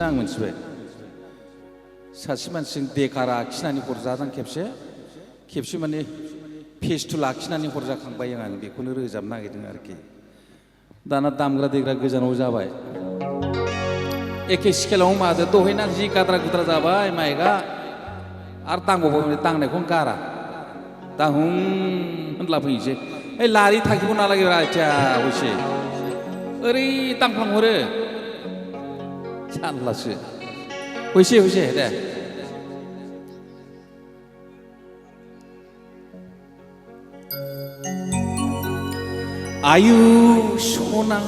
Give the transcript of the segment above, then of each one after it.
आं मोनथिबाय सासे मानसिजों देखारा आखिनानै हरजादों खेबसे माने फेस्टुल आखिनानै हरजाखांबाय आं बेखौनो रोजाबनो नागिरदों आरोखि दाना दामग्रा देग्रा गोजानाव जाबाय एखे स्केलाव मादो दहायना जि गाद्रा गुद्रा जाबाय माइकआ आरो दांबावबाय दांनायखौनो गारा दाहुं होनला फैनोसै ओइ लारि थाखिखौ नालागिरा आथिया हयसे ओरै दांफ्लांहरो जारलासो हयसे दे आयु सना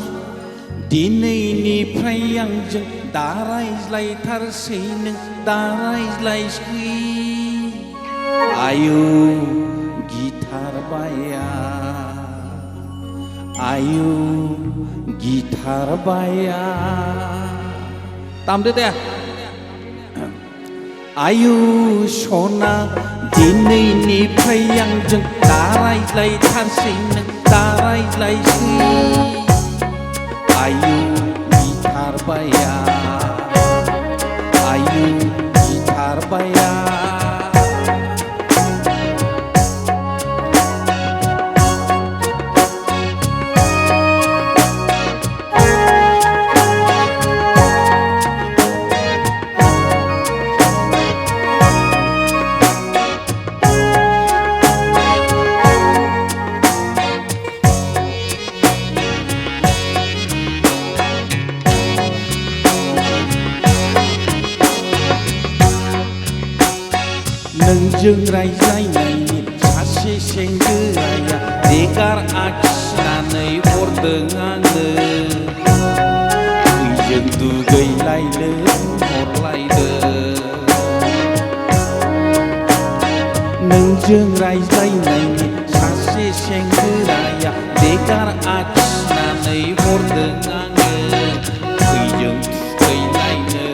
दिनैनिफ्राय आंजों दा रायज्लायथारसै नों दा रायज्लायसै आयु गिटार बाया आयु गिटार बाया दामदो दे आयु सना दिनैनिफ्राय आंजों दा रायज्लायथारसै नों दा रायज्लायसै आयु गिटार बाया आयु गिटार बाया नोंजों रायज्लायनायनि सासे सेंग्राया देगार आखिनानै हरदों आंनो दैजों दुगैलायनो हरलायदों नोंजों रायज्लायनायनि सासे सेंग्राया देगार आखिनानै हरदों आंनो दैजों दुगैलायनो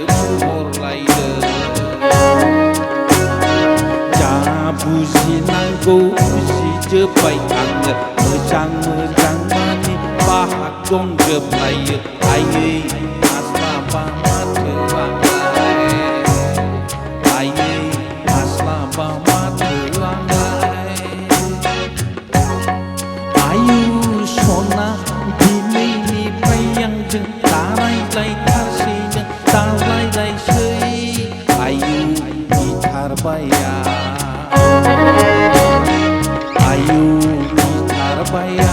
हरलायदों बुजिनांगौ बुजिजोब्बाय आङो मोजां माने बाहाग दंजोबलायो आयै हास्लाबा माथो आंलाय आयै हास्लाबा माथो आंलाय आयु सना दिनैनिफ्राय आंजों दा रायज्लायथारसै नों दा रायज्लायसै आयु गिटार बाया आयु गिटार बाया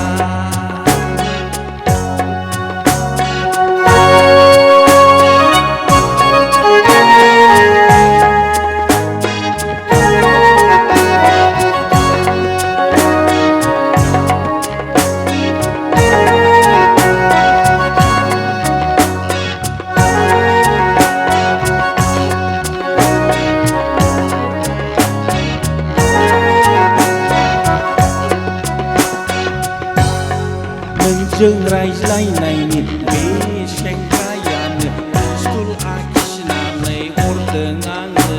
नोंजों रायज्लायनायनि बे सेंग्रायानो पिस्तुल आखिनानै हरदों आंनो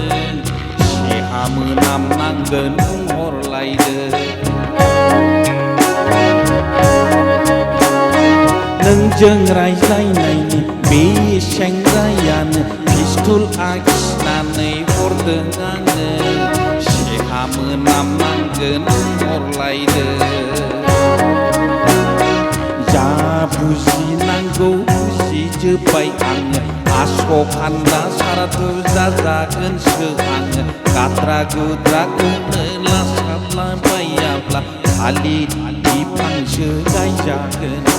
सेहा मोनामनांगोन बुंहरलायदों नोंजों रायज्लायनायनि बे सेंग्रायानो पिस्तुल आखिनानै हरदों आंनो सेहा मोनामनांगोन बुंहरलायदों जा बुजिनांगौ बुजिजोब्बाय आङो आस'खान्दा सारादु जाजागोनसो आङो गाद्रा गुद्राखौनो लासाबला बायाब्ला थालिर बिफांसो गायजागोना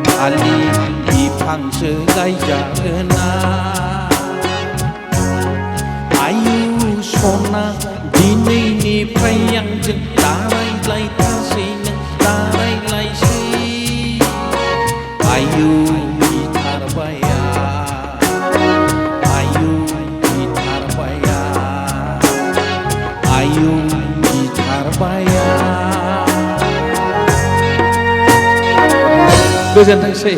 थालिर बिफांसो गायजागोना आयु सना दिनैनिफ्राय आंजों दा रायज्लायथारसै नों दा रायज्लायसै आयु गिटार बाया आयु गिटार बाया आयु गिटार बाया गोजोनथोंसै।